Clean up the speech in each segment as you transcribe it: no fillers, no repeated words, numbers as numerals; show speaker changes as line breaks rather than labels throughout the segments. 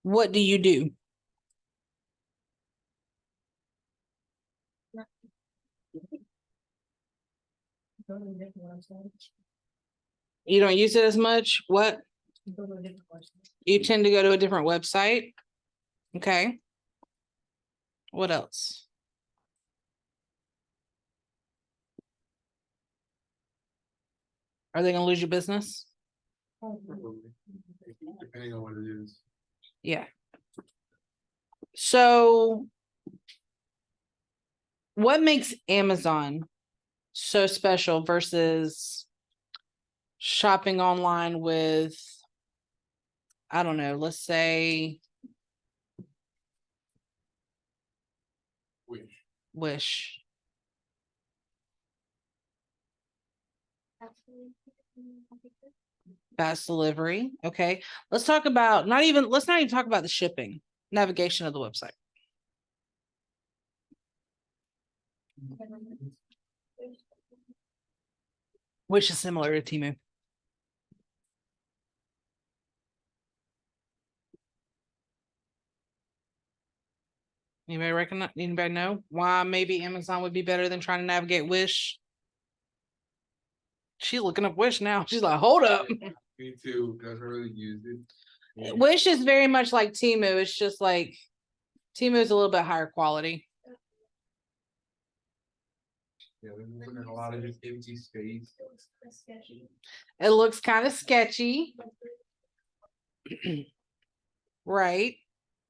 What do you do?
Go to a different website.
You don't use it as much? What?
Go to a different website.
You tend to go to a different website? Okay. What else? Are they gonna lose your business?
Depending on what it is.
Yeah. So what makes Amazon so special versus shopping online with, I don't know, let's say
Which
Wish? Fast delivery. Okay. Let's talk about let's not even talk about the shipping, navigation of the website. Which is similar to Temu. Anybody recognize, anybody know why maybe Amazon would be better than trying to navigate Wish? She's looking up Wish now. She's like, hold up.
me too, doesn't really use it.
Wish is very much like Temu. It's just like Temu is a little bit higher quality.
Yeah, there's a lot of just empty space.
It looks kind of sketchy. Right.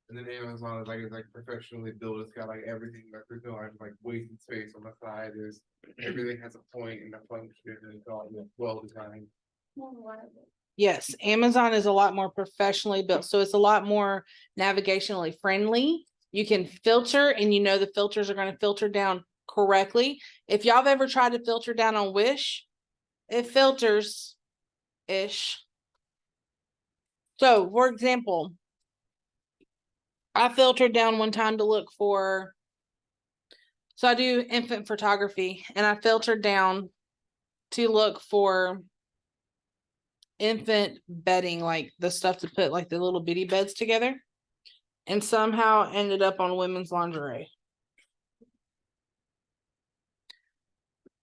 And then Amazon is it's like professionally built. It's got like everything that they're doing, like wasted space on the side. There's everything has a point and a function, and it's all well designed.
Yes, Amazon is a lot more professionally built, so it's a lot more navigationally friendly. You can filter, and you know the filters are going to filter down correctly. If y'all have ever tried to filter down on Wish, it filters ish. So, for example, I filtered down one time to look for, so I do infant photography, and I filtered down to look for infant bedding, like the stuff to put like the little bitty beds together, and somehow ended up on women's lingerie.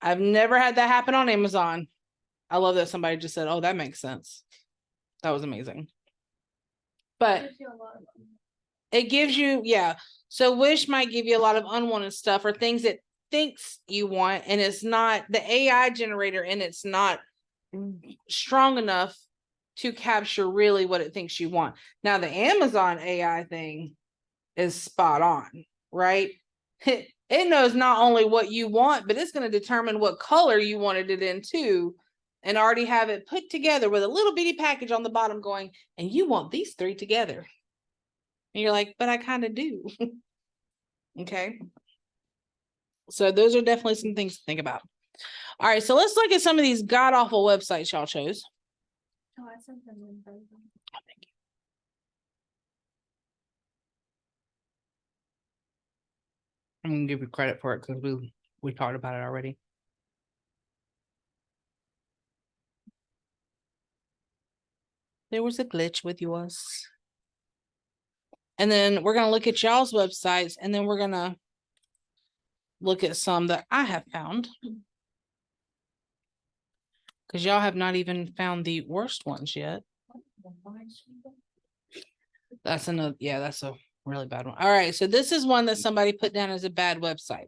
I've never had that happen on Amazon. I love that somebody just said, oh, that makes sense. That was amazing. But it gives you, yeah. So Wish might give you a lot of unwanted stuff or things it thinks you want, and it's not the AI generator, and it's not strong enough to capture really what it thinks you want. Now, the Amazon AI thing is spot on, right? It knows not only what you want, but it's going to determine what color you wanted it in too, and already have it put together with a little bitty package on the bottom going, and you want these three together. And you're like, but I kind of do. Okay. So those are definitely some things to think about. All right, so let's look at some of these god-awful websites y'all chose.
Oh, I sent them in.
Oh, thank you. I'm gonna give you credit for it because we talked about it already. There was a glitch with yours. And then we're gonna look at y'all's websites, and then we're gonna look at some that I have found. Because y'all have not even found the worst ones yet. That's another, yeah, that's a really bad one. All right, so this is one that somebody put down as a bad website.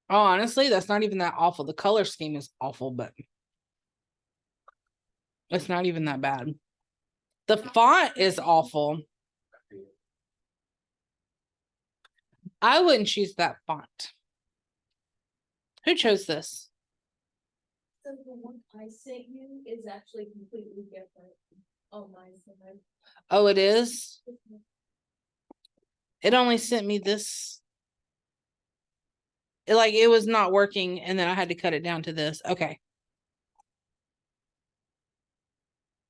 Oh, honestly, that's not even that awful. The color scheme is awful, but it's not even that bad. The font is awful. I wouldn't choose that font. Who chose this?
So the one I sent you is actually completely different on my side.
Oh, it is? It only sent me this. It was not working, and then I had to cut it down to this. Okay.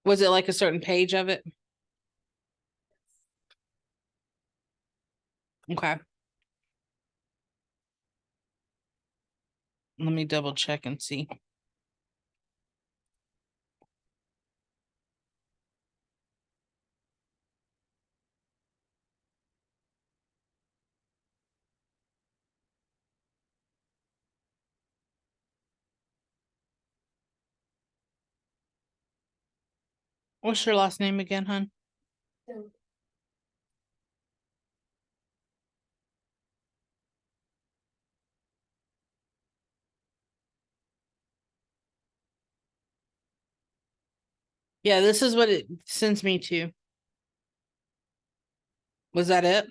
Was it like a certain page of it? Okay. Let me double check and see. What's your last name again, hun?
So
Yeah, this is what it sends me to. Was that it?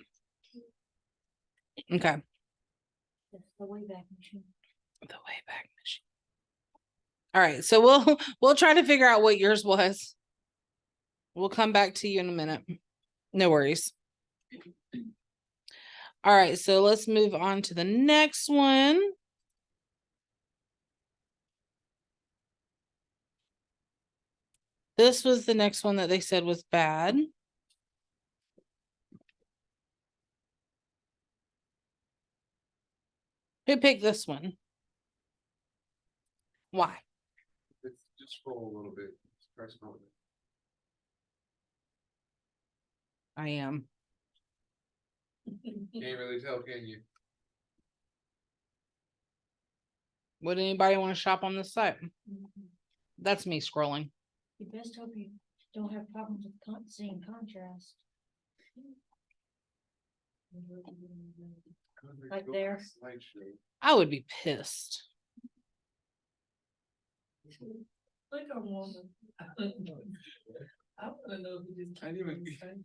Okay.
that's the Wayback Machine.
The Wayback Machine. All right, so we'll try to figure out what yours was. We'll come back to you in a minute. No worries. All right, so let's move on to the next one. This was the next one that they said was bad. Who picked this one? Why?
Just scroll a little bit. Just press scroll.
I am.
Can't really tell, can you?
Would anybody want to shop on this site? That's me scrolling.
You best hope you don't have problems with seeing contrast. Like there.
Slideshow.
I would be pissed.
Look on woman. I wanna know if it just.
I didn't even-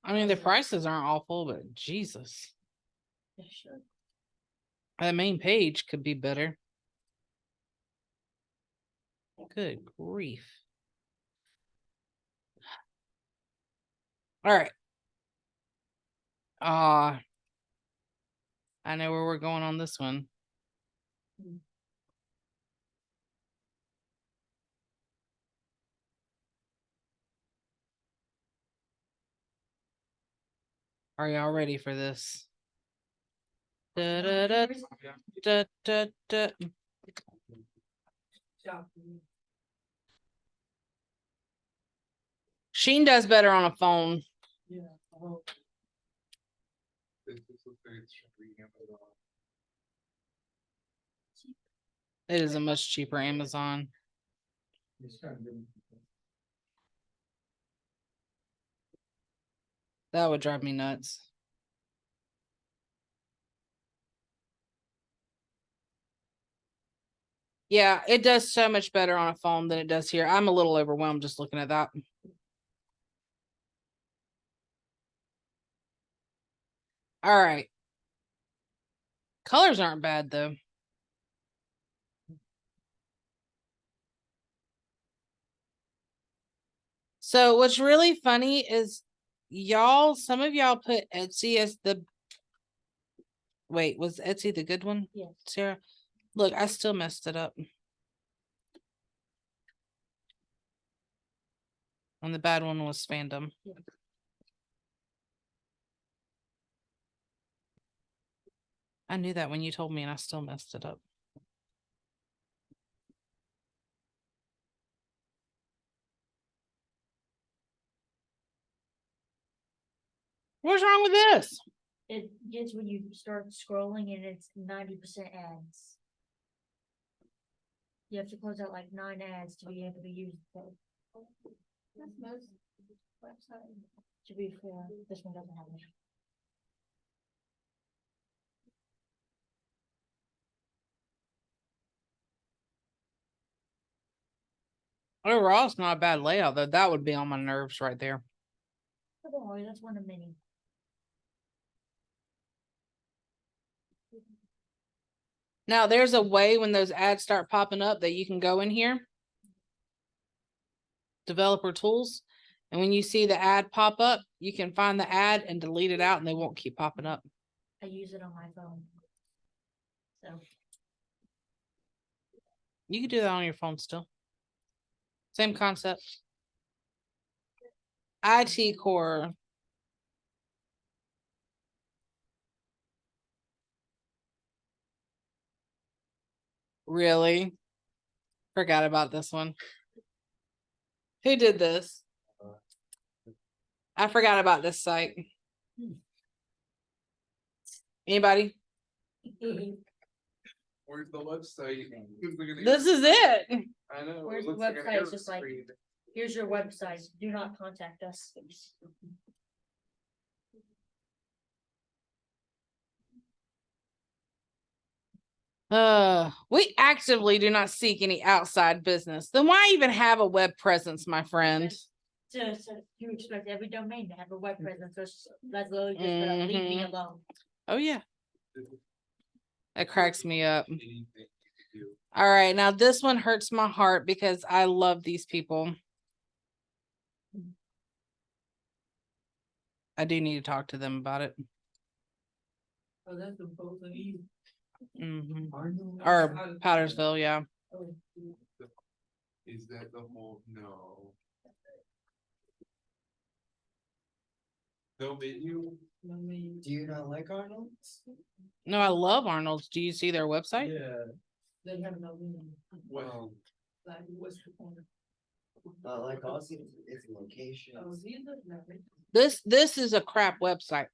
I mean, the prices aren't awful, but Jesus,
Yeah, sure.
that main page could be better. Good grief. All right. I know where we're going on this one. Are y'all ready for this? Da, da, da, da, da, da. Sheen does better on a phone.
This looks like it's free Amazon.
It is a much cheaper Amazon. That would drive me nuts. Yeah, it does so much better on a phone than it does here. I'm a little overwhelmed just looking at that. All right. Colors aren't bad though. So what's really funny is y'all, some of y'all put Etsy as the, wait, was Etsy the good one?
Yes.
Sarah, look, I still messed it up. And the bad one was Fandom.
Yeah.
I knew that when you told me and I still messed it up. What's wrong with this?
It gets when you start scrolling and it's 90% ads. You have to close out like 9 ads to be able to use the code. That's most website. To be fair, this one doesn't have it.
Overall, it's not a bad layout, though. That would be on my nerves right there.
Oh, don't worry, that's one of many.
Now, there's a way when those ads start popping up that you can go in here. Developer tools. And when you see the ad pop up, you can find the ad and delete it out and they won't keep popping up.
I use it on my phone. So
You can do that on your phone still. Same concept. IT Core. Really? Forgot about this one. Who did this? I forgot about this site. Anybody?
Where's the website? Who's looking at
This
your-
is it.
I know. it
Where's the
looks like an
website? It's
error
just like-
screen.
Here's your website. Do not contact us.
We actively do not seek any outside business. Then why even have a web presence, my friend?
You expect every domain to have a web presence, that's literally just gonna leave me alone.
Oh yeah, that cracks me up.
Anything you can do.
All right, now this one hurts my heart because I love these people. I do need to talk to them about it.
Oh, that's the both of these.
Mhm.
Arnold?
Or Powdersville, yeah.
Oh,
Is that the whole, no. No menu?
I mean,
Do you not like Arnold's?
No, I love Arnold's. Do you see their website?
yeah, they have no meaning.
Well,
Like, what's the point?
Like Aussie, it's location.
Oh, these are nothing.
This is a crap website.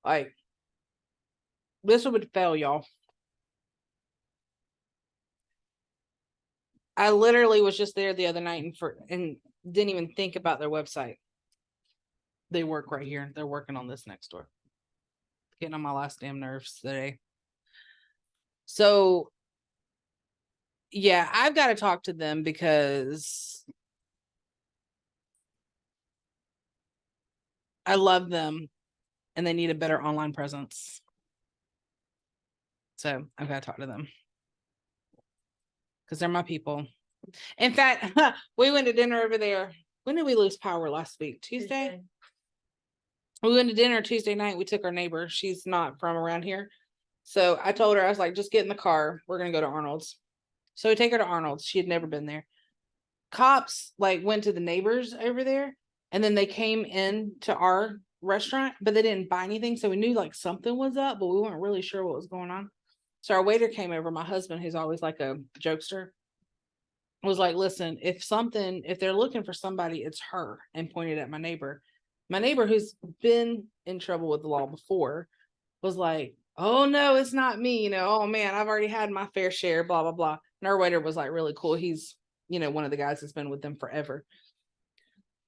Like, this would fail, y'all. I literally was just there the other night and didn't even think about their website. They work right here. They're working on this next door. Getting on my last damn nerves today. So yeah, I've got to talk to them because I love them and they need a better online presence. So I've got to talk to them because they're my people. In fact, we went to dinner over there. When did we lose power last week? Tuesday? We went to dinner Tuesday night. We took our neighbor. She's not from around here. So I told her, I was like, just get in the car. We're going to go to Arnold's. So we take her to Arnold's. She had never been there. Cops like went to the neighbors over there and then they came in to our restaurant, but they didn't buy anything. So we knew like something was up, but we weren't really sure what was going on. So our waiter came over, my husband, who's always like a jokester, was like, listen, if they're looking for somebody, it's her, and pointed at my neighbor. My neighbor, who's been in trouble with the law before, was like, oh no, it's not me. Oh man, I've already had my fair share, blah, blah, blah. And our waiter was like really cool. He's, one of the guys that's been with them forever.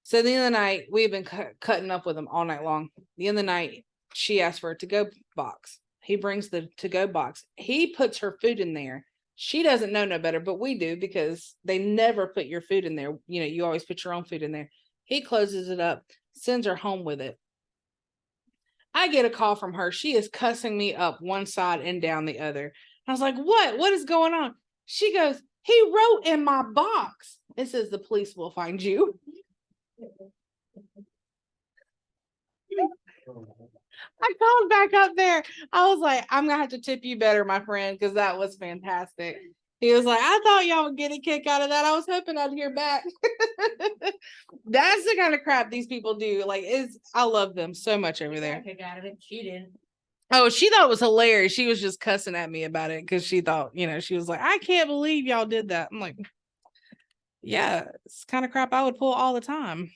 So the other night, we've been cutting up with him all night long. The other night, she asked for a to-go box. He brings the to-go box. He puts her food in there. She doesn't know no better, but we do because they never put your food in there. You always put your own food in there. He closes it up, sends her home with it. I get a call from her. She is cussing me up one side and down the other. I was like, what? What is going on? She goes, he wrote in my box. It says the police will find you. I called back up there. I was like, I'm gonna have to tip you better, my friend, because that was fantastic. He was like, I thought y'all would get a kick out of that. I was hoping I'd hear back. That's the kind of crap these people do. Like, I love them so much over there.
Kick out of it. She didn't.
Oh, she thought it was hilarious. She was just cussing at me about it because she thought, she was like, I can't believe y'all did that. I'm like, yeah, it's kind of crap I would pull all the time.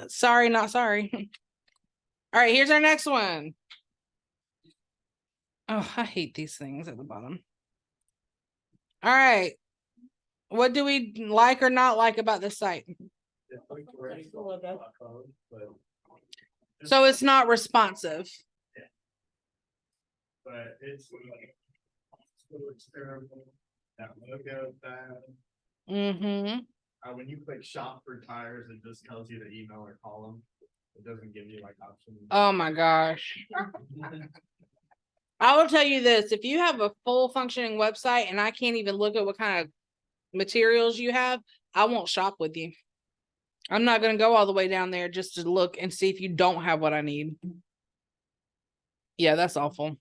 Sorry, not sorry. All right, here's our next one. Oh, I hate these things at the bottom. All right. What do we like or not like about this site? So it's not responsive.
But it's terrible. That logo, that,
Mm-hmm.
when you click shop for tires, it just tells you to email or call them. It doesn't give you like options.
Oh my gosh. I will tell you this, if you have a full functioning website and I can't even look at what kind of materials you have, I won't shop with you. I'm not going to go all the way down there just to look and see if you don't have what I need. Yeah, that's awful.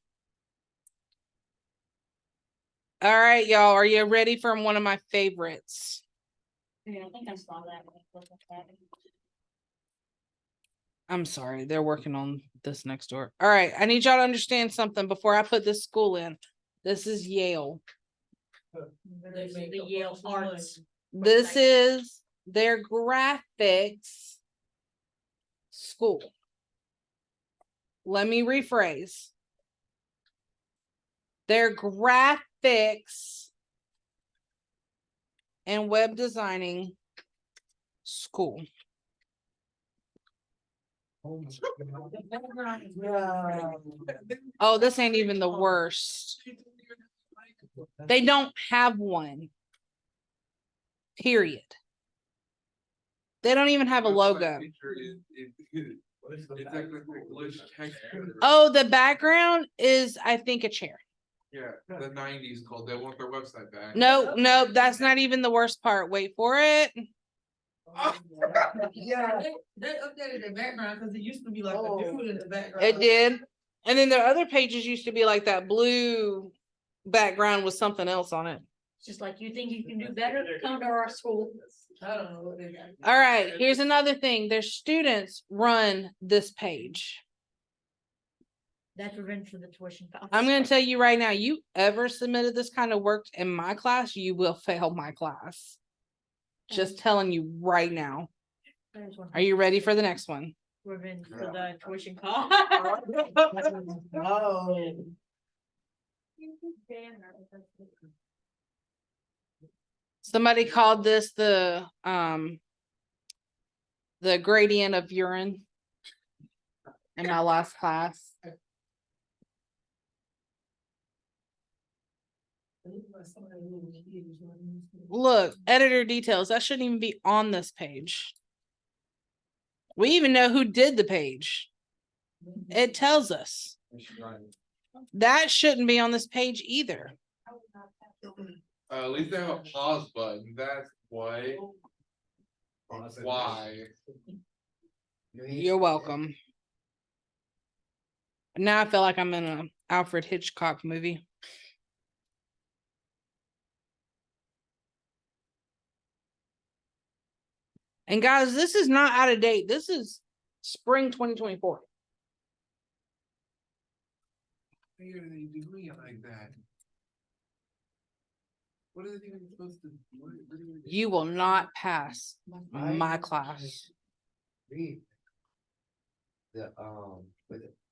All right, y'all, are you ready for one of my favorites?
Yeah, I think I saw that. when I looked at that.
I'm sorry, they're working on this next door. All right, I need y'all to understand something before I put this school in. This is Yale.
This is the Yale Arts.
This is their graphics school. Let me rephrase. Their graphics and web designing school. Oh, this ain't even the worst. They don't have one. Period. They don't even have a logo.
It's like the glitch text.
Oh, the background is, I think, a chair.
Yeah, the nineties called, they want their website back.
No, that's not even the worst part. Wait for it.
Yeah, they updated the background, cause it used to be like a dude in the background.
It did. And then their other pages used to be like that blue background with something else on it.
Just like you think you can do better, come to our school.
I don't know what they got.
All right, here's another thing. Their students run this page.
That's revenge for the tuition cost.
I'm gonna tell you right now, you ever submitted this kind of work in my class, you will fail my class. Just telling you right now.
There's one.
Are you ready for the next one?
Revenge for the tuition cost.
Oh.
Somebody called this the gradient of urine in my last class. Look, editor details, that shouldn't even be on this page. We even know who did the page. It tells us. That shouldn't be on this page either.
At least they have a pause button, that's why. Why?
You're welcome. Now I feel like I'm in an Alfred Hitchcock movie. And guys, this is not out of date. This is spring 2024.
Why are they doing it like that? What are they even supposed to? What are they doing?
You will not pass my class.
Read. The,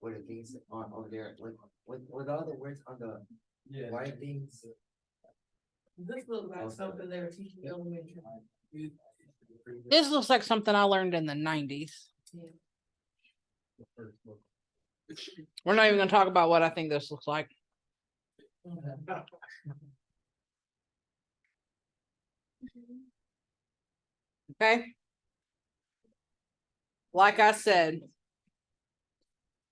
with the things on there, with all the words on the white things.
This looks like something they were teaching elementary.
This looks like something I learned in the 90s. We're not even gonna talk about what I think this looks like. Okay. Like I said,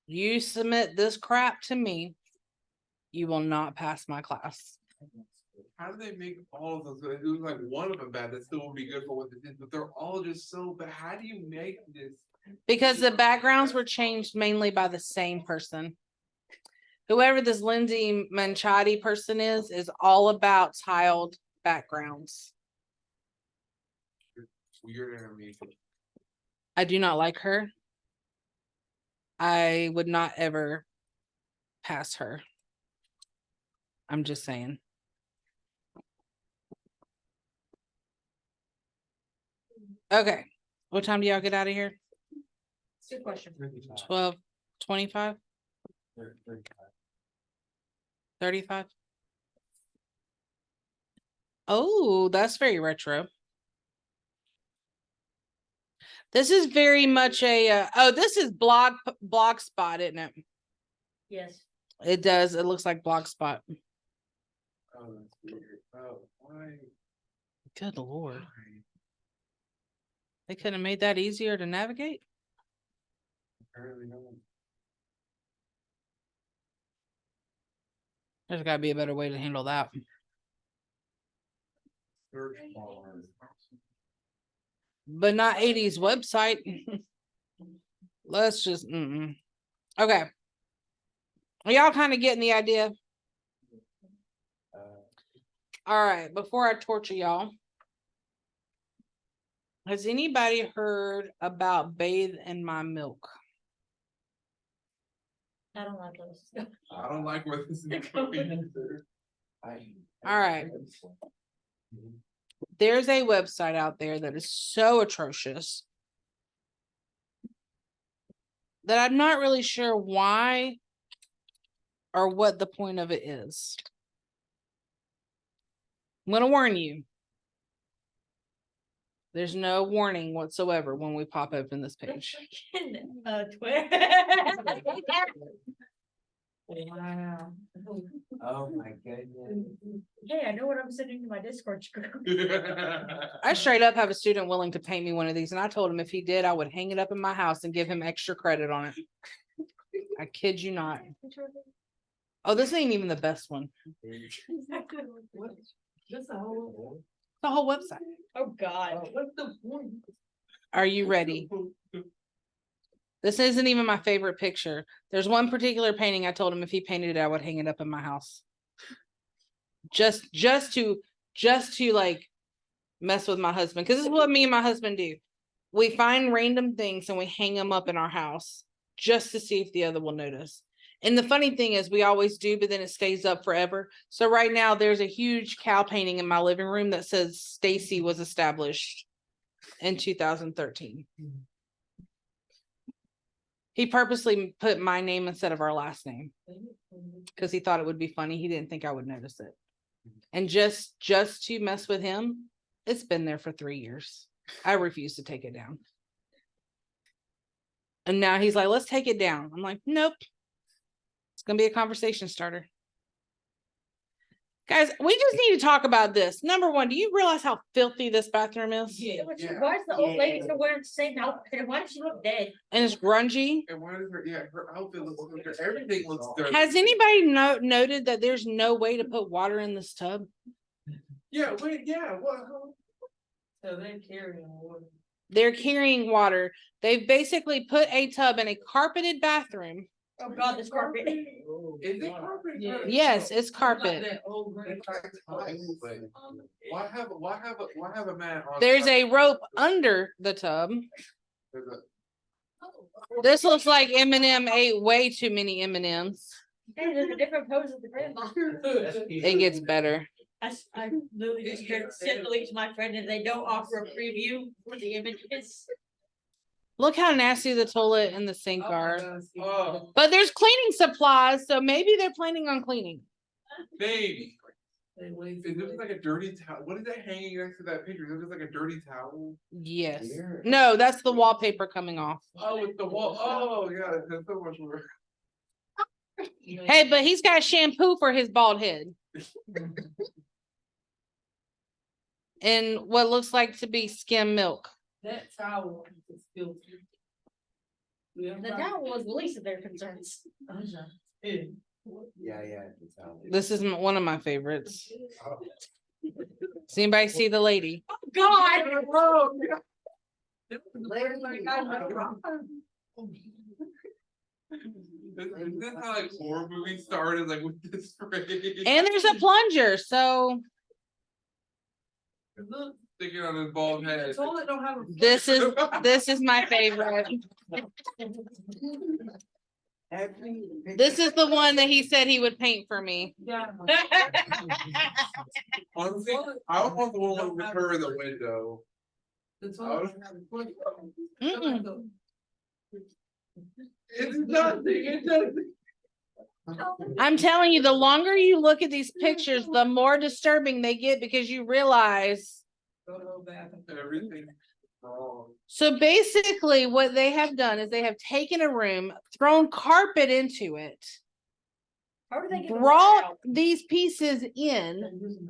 you submit this crap to me, you will not pass my class.
How do they make all of those? It was like one of them bad, that still would be good for what they did, but they're all just so bad. How do you make this?
Because the backgrounds were changed mainly by the same person. Whoever this Lindsay Manchotti person is all about tiled backgrounds.
Weird enemy.
I do not like her. I would not ever pass her. I'm just saying. Okay, what time do y'all get out of here?
Good question.
12:25, 35. Oh, that's very retro. This is very much a, oh, this is Blogspot, isn't it?
Yes.
It does. It looks like Blogspot.
Oh, that's weird. Oh, why?
Good Lord.
Why?
They couldn't have made that easier to navigate.
Apparently not.
There's gotta be a better way to handle that.
Search bar.
But not 80s website. Let's just, okay. Are y'all kind of getting the idea? All right, before I torture y'all. Has anybody heard about Bathe in My Milk?
I don't like those.
I don't like where this is going.
All right. There's a website out there that is so atrocious. that I'm not really sure why or what the point of it is. I'm gonna warn you. There's no warning whatsoever when we pop open this page.
Twitter.
Wow.
Oh, my goodness.
Hey, I know what I'm sending to my Discord group.
I straight up have a student willing to paint me one of these, and I told him if he did, I would hang it up in my house and give him extra credit on it. I kid you not. Oh, this ain't even the best one.
That's a whole.
The whole website.
Oh, God.
What's the point?
Are you ready? This isn't even my favorite picture. There's one particular painting I told him if he painted it, I would hang it up in my house. Just to like mess with my husband. Cause this is what me and my husband do. We find random things and we hang them up in our house just to see if the other will notice. And the funny thing is we always do, but then it stays up forever. So right now there's a huge cow painting in my living room that says Stacy was established in 2013. He purposely put my name instead of our last name because he thought it would be funny. He didn't think I would notice it. And just to mess with him, it's been there for 3 years. I refuse to take it down. And now he's like, let's take it down. I'm like, nope. It's going to be a conversation starter. Guys, we just need to talk about this. Number one, do you realize how filthy this bathroom is?
Yeah.
Why is the old lady still wearing the same outfit? And why does she look dead?
And it's grungy.
And why is her, yeah, her outfit looks, everything looks dirty.
Has anybody noted that there's no way to put water in this tub?
Yeah, wait, yeah, what?
So they're carrying water.
They're carrying water. They've basically put a tub in a carpeted bathroom.
Oh, God, this carpet.
Is it carpet?
Yeah.
Yes, it's
Like
carpet.
that old gray carpet.
Why have a man on?
There's a rope under the tub.
There's a-
This looks like Eminem ate way too many M&Ms.
Hey, there's a different pose of the grandma.
It gets better.
I literally just sent the link to my friend and they don't offer a preview for the images.
Look how nasty the toilet and the sink are.
Oh,
But there's cleaning supplies, so maybe they're planning on cleaning.
baby.
They wait
Is this like a dirty towel? What is that hanging next to that picture? Is it like a dirty towel?
Yes.
Weird.
No, that's the wallpaper coming off.
Oh, with the wall. Oh, yeah, that's so much worse.
Hey, but he's got shampoo for his bald head. And what looks like to be skim milk.
That towel is filthy.
The towel was the least of their concerns.
Yeah.
Yeah, it's out.
This is one of my favorites. Does anybody see the lady?
God.
Is this how like horror movies started? Like with this phrase?
And there's a plunger, so
Look,
Sticking on his bald
the
head.
toilet don't have a.
this is my favorite. This is the one that he said he would paint for me.
Yeah.
Honestly, I would want the one with her in the window.
The toilet don't have a flush.
Mm-mm.
It's nothing, it doesn't.
I'm telling you, the longer you look at these pictures, the more disturbing they get because you realize.
Everything. Oh.
So basically what they have done is they have taken a room, thrown carpet into it,
How are they getting the water
brought
out?
these pieces in,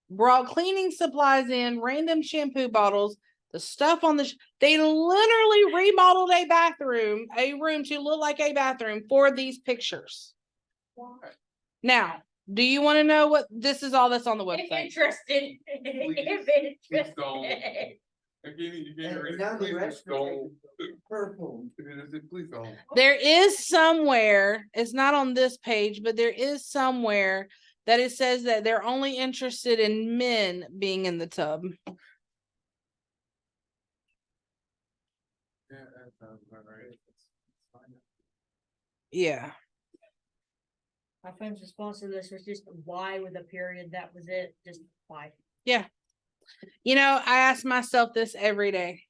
brought cleaning supplies in, random shampoo bottles, the stuff on the, they literally remodeled a room to look like a bathroom for these pictures.
Why?
Now, do you want to know what, this is all that's on the
If
website.
interested. If
Please don't.
interested.
I can't even, you can't
And
even-
now the
please
rest
don't.
purple.
Please don't.
There is somewhere, it's not on this page, but there is somewhere that it says that they're only interested in men being in the tub.
Yeah, that sounds about right.
Yeah.
My friend's response to this was just why with a period, that was it, just why.
You know, I ask myself this every day.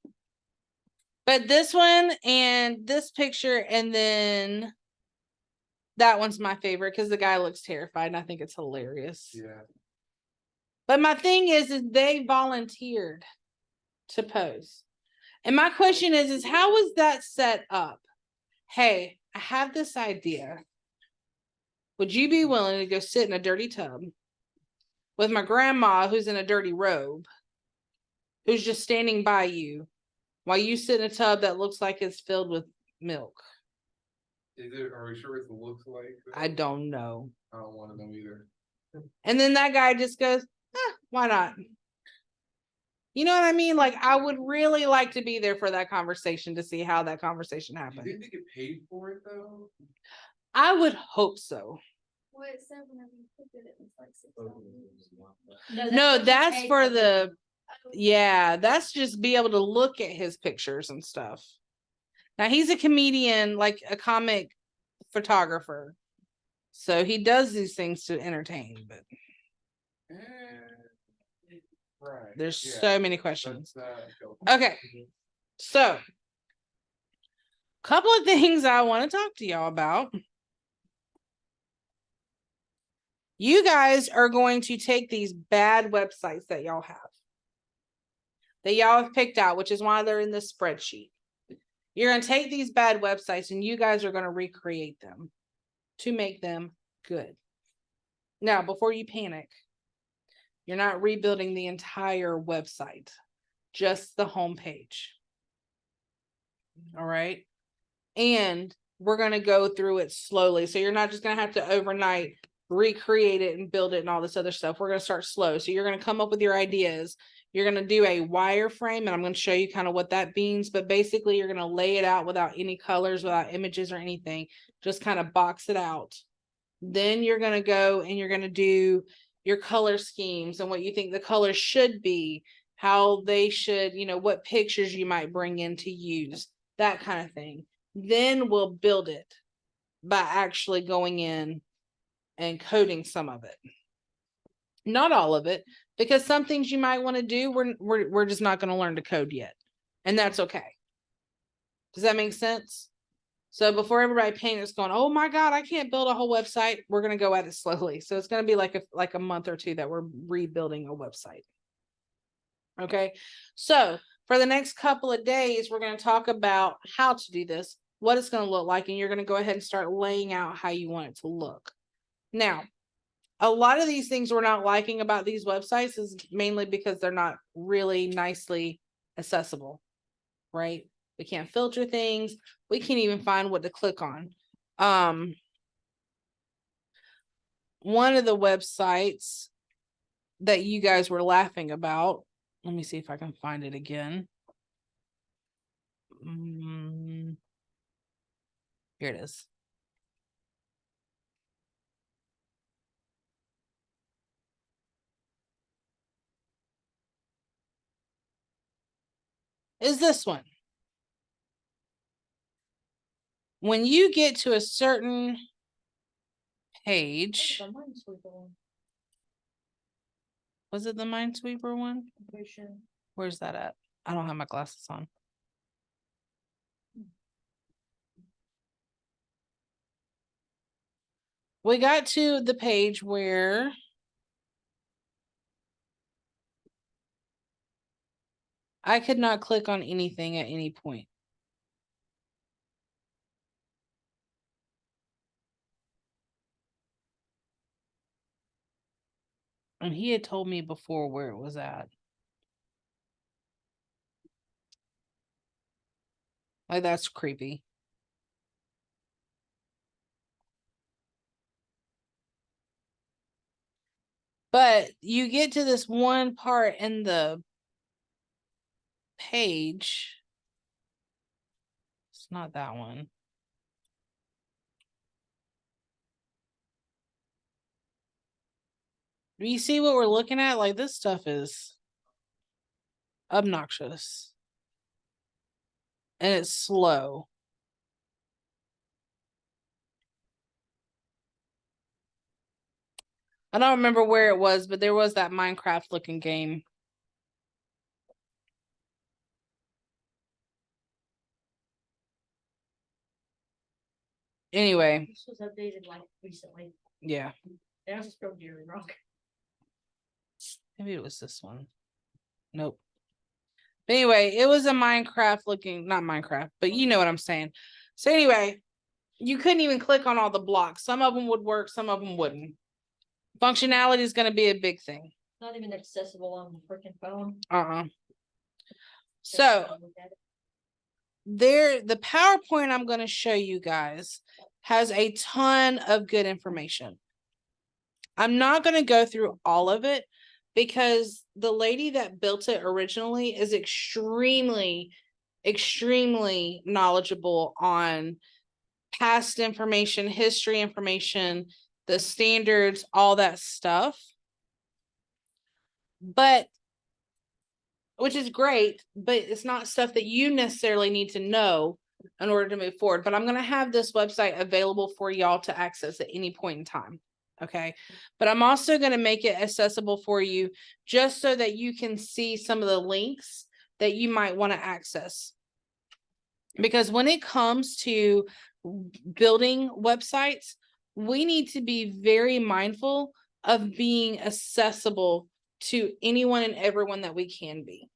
But this one and this picture and then that one's my favorite because the guy looks terrified and I think it's hilarious.
Yeah.
But my thing is they volunteered to pose. And my question is how was that set up? Hey, I have this idea. Would you be willing to go sit in a dirty tub with my grandma who's in a dirty robe, who's just standing by you while you sit in a tub that looks like it's filled with milk?
Are we sure what it looks like?
I don't know.
I don't wanna know either.
And then that guy just goes, why not? You know what I mean? Like, I would really like to be there for that conversation to see how that conversation
Do you
happened.
think they get paid for it though?
I would hope so.
Well, it said whenever you click it, it was like $6.
No, that's
paid
for
for
the, yeah, that's just be able to look at his pictures and stuff. Now he's a comedian, like a comic photographer. So he does these things to entertain, but
Right.
there's
yeah,
so many questions.
that's,
Okay. So, couple of things I want to talk to y'all about. You guys are going to take these bad websites that y'all have picked out, which is why they're in this spreadsheet. You're going to take these bad websites and you guys are going to recreate them to make them good. Now, before you panic, you're not rebuilding the entire website, just the homepage. All right. And we're going to go through it slowly. So you're not just going to have to overnight recreate it and build it and all this other stuff. We're going to start slow. So you're going to come up with your ideas. You're going to do a wireframe, and I'm going to show you kind of what that means. But basically, you're going to lay it out without any colors, without images or anything. Just kind of box it out. Then you're going to go and you're going to do your color schemes and what you think the colors should be, how they should, what pictures you might bring in to use, that kind of thing. Then we'll build it by actually going in and coding some of it. Not all of it, because some things you might want to do, we're just not going to learn to code yet. And that's okay. Does that make sense? So before everybody panics going, oh my God, I can't build a whole website, we're going to go at it slowly. So it's going to be like a month or two that we're rebuilding a website. Okay. So for the next couple of days, we're going to talk about how to do this, what it's going to look like, and you're going to go ahead and start laying out how you want it to look. Now, a lot of these things we're not liking about these websites is mainly because they're not really nicely accessible, right? We can't filter things. We can't even find what to click on. One of the websites that you guys were laughing about, let me see if I can find it again. Here it is. Is this one. When you get to a certain page, was it the Minesweeper one? Where's that at? I don't have my glasses on. We got to the page where I could not click on anything at any point. And he had told me before where it was at. Like, that's creepy. But you get to this one part in the page. It's not that one. Do you see what we're looking at? Like, this stuff is obnoxious. And it's slow. I don't remember where it was, but there was that Minecraft looking game. Anyway,
This was updated like recently.
yeah,
And I just spelled Jerry wrong.
maybe it was this one. Nope. But anyway, it was a Minecraft looking, not Minecraft, but you know what I'm saying. So anyway, you couldn't even click on all the blocks. Some of them would work, some of them wouldn't. Functionality is going to be a big thing.
Not even accessible on the freaking phone.
So the PowerPoint I'm going to show you guys has a ton of good information. I'm not going to go through all of it because the lady that built it originally is extremely knowledgeable on past information, history information, the standards, all that stuff. But which is great, but it's not stuff that you necessarily need to know in order to move forward. But I'm going to have this website available for y'all to access at any point in time. Okay. But I'm also going to make it accessible for you just so that you can see some of the links that you might want to access. Because when it comes to building websites, we need to be very mindful of being accessible to anyone and everyone that we can be.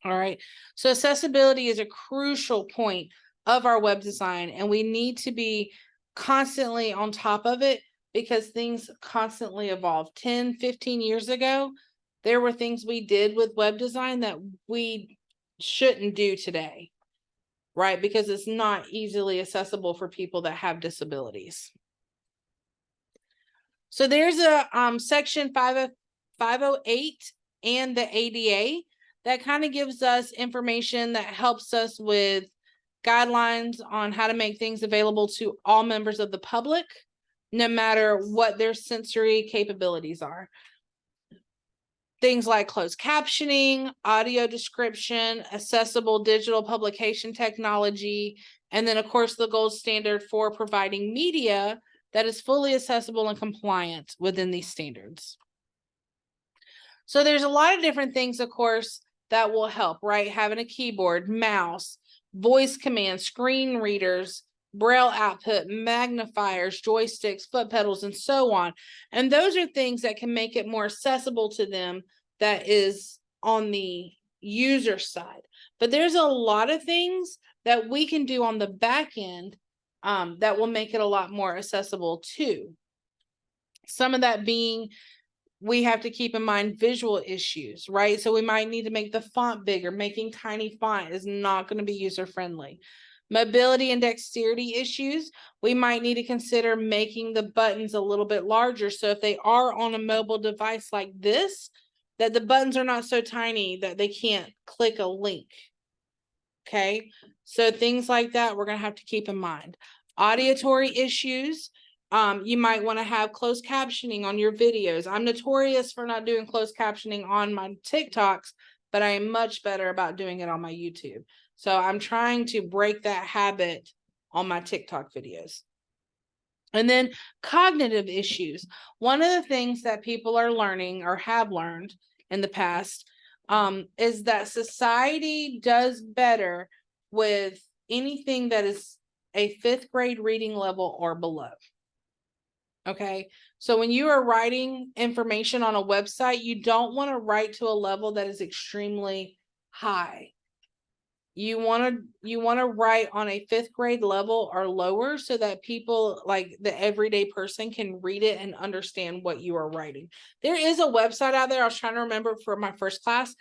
All right. So accessibility is a crucial point of our web design, and we need to be constantly on top of it because things constantly evolve. 10, 15 years ago, there were things we did with web design that we shouldn't do today, right? Because it's not easily accessible for people that have disabilities. So there's a section 508 and the ADA that kind of gives us information that helps us with guidelines on how to make things available to all members of the public, no matter what their sensory capabilities are. Things like closed captioning, audio description, accessible digital publication technology, and then of course the gold standard for providing media that is fully accessible and compliant within these standards. So there's a lot of different things, of course, that will help, right? Having a keyboard, mouse, voice commands, screen readers, braille output, magnifiers, joysticks, foot pedals, and so on. And those are things that can make it more accessible to them that is on the user side. But there's a lot of things that we can do on the back end that will make it a lot more accessible too. Some of that being, we have to keep in mind visual issues, right? So we might need to make the font bigger. Making tiny font is not going to be user friendly. Mobility and dexterity issues, we might need to consider making the buttons a little bit larger. So if they are on a mobile device like this, that the buttons are not so tiny that they can't click a link. Okay, so things like that we're going to have to keep in mind. Auditory issues, you might want to have closed captioning on your videos. I'm notorious for not doing closed captioning on my TikToks, but I am much better about doing it on my YouTube. So I'm trying to break that habit on my TikTok videos. And then cognitive issues. One of the things that people are learning or have learned in the past is that society does better with anything that is a 5th grade reading level or below. Okay, so when you are writing information on a website, you don't want to write to a level that is extremely high. You want to write on a 5th grade level or lower so that people, like the everyday person, can read it and understand what you are writing. There is a website out there. I was trying to remember for my first class.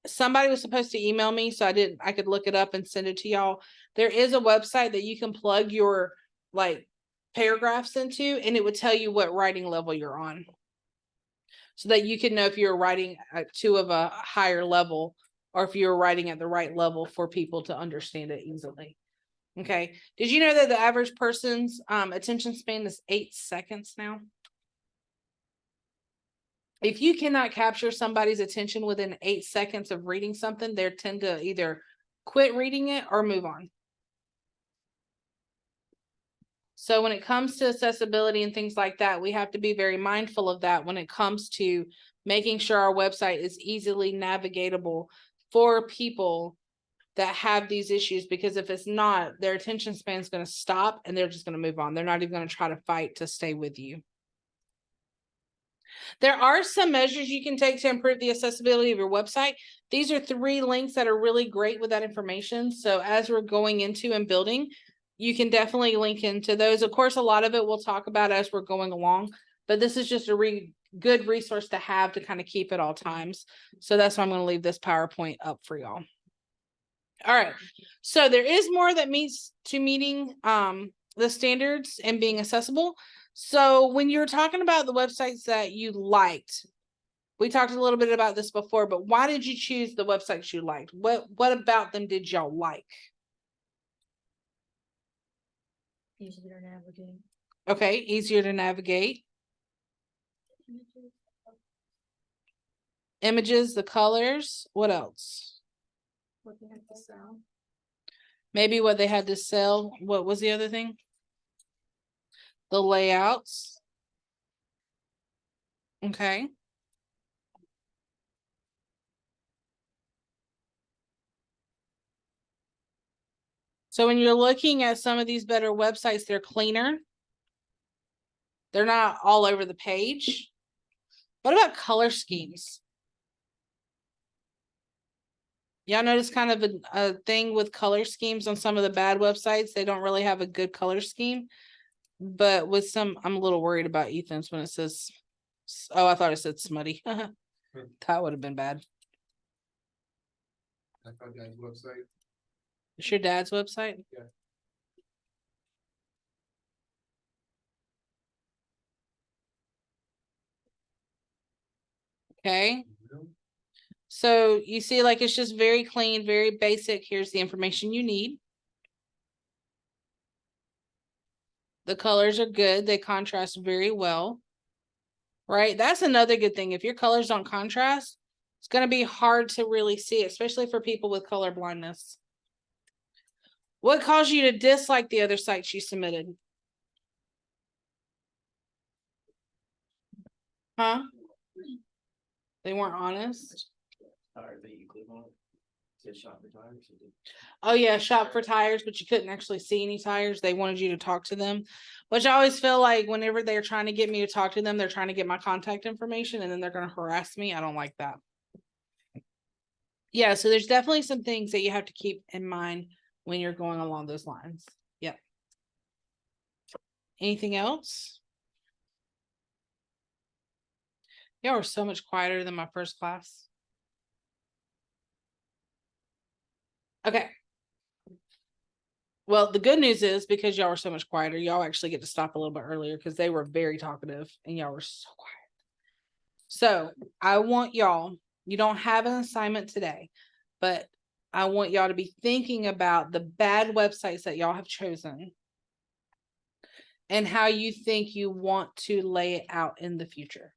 Somebody was supposed to email me, so I could look it up and send it to y'all. There is a website that you can plug your like paragraphs into, and it would tell you what writing level you're on, so that you can know if you're writing to a higher level or if you're writing at the right level for people to understand it easily. Okay, did you know that the average person's attention span is 8 seconds now? If you cannot capture somebody's attention within 8 seconds of reading something, they tend to either quit reading it or move on. So when it comes to accessibility and things like that, we have to be very mindful of that when it comes to making sure our website is easily navigatable for people that have these issues, because if it's not, their attention span is going to stop and they're just going to move on. They're not even going to try to fight to stay with you. There are some measures you can take to improve the accessibility of your website. These are 3 links that are really great with that information. So as we're going into and building, you can definitely link into those. Of course, a lot of it we'll talk about as we're going along, but this is just a good resource to have to kind of keep at all times. So that's why I'm going to leave this PowerPoint up for y'all. All right. So there is more that meeting the standards and being accessible. So when you're talking about the websites that you liked, we talked a little bit about this before, but why did you choose the websites you liked? What about them did y'all like?
Easier to navigate.
Okay, easier to navigate. Images, the colors, what else?
What they have to sell.
Maybe what they had to sell. What was the other thing? The layouts. Okay. So when you're looking at some of these better websites, they're cleaner. They're not all over the page. What about color schemes? Y'all notice kind of a thing with color schemes on some of the bad websites. They don't really have a good color scheme. But with some, I'm a little worried about Ethan's when it says, oh, I thought it said smutty. That would have been bad.
I found that website.
It's your dad's website?
Yeah.
Okay. So you see, like, it's just very clean, very basic. Here's the information you need. The colors are good. They contrast very well. Right? That's another good thing. If your colors don't contrast, it's going to be hard to really see, especially for people with color blindness. What caused you to dislike the other sites you submitted? Huh? They weren't honest? Oh yeah, shop for tires, but you couldn't actually see any tires. They wanted you to talk to them, which I always feel like whenever they're trying to get me to talk to them, they're trying to get my contact information and then they're going to harass me. I don't like that. Yeah, so there's definitely some things that you have to keep in mind when you're going along those lines. Yep. Anything else? Y'all are so much quieter than my first class. Okay. Well, the good news is because y'all are so much quieter, y'all actually get to stop a little bit earlier because they were very talkative and y'all were so quiet. So I want y'all, you don't have an assignment today, but I want y'all to be thinking about the bad websites that y'all have chosen and how you think you want to lay it out in the future.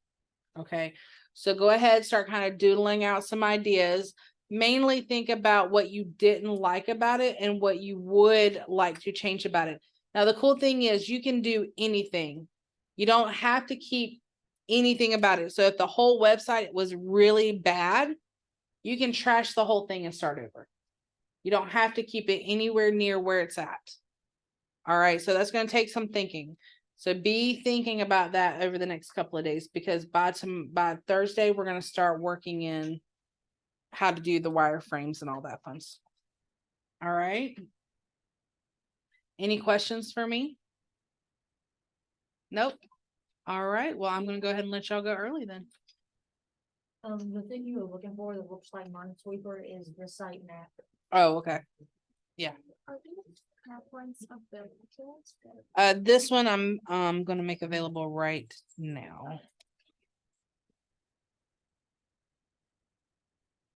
Okay. So go ahead, start kind of doodling out some ideas. Mainly think about what you didn't like about it and what you would like to change about it. Now, the cool thing is you can do anything. You don't have to keep anything about it. So if the whole website was really bad, you can trash the whole thing and start over. You don't have to keep it anywhere near where it's at. All right. So that's going to take some thinking. So be thinking about that over the next couple of days, because by Thursday, we're going to start working in how to do the wireframes and all that fun stuff. All right. Any questions for me? Nope. All right. Well, I'm going to go ahead and let y'all go early then.
The thing you were looking for that looks like Minesweeper is the site map.
Oh, okay.
Are these PowerPoints available to us?
This one I'm going to make available right now.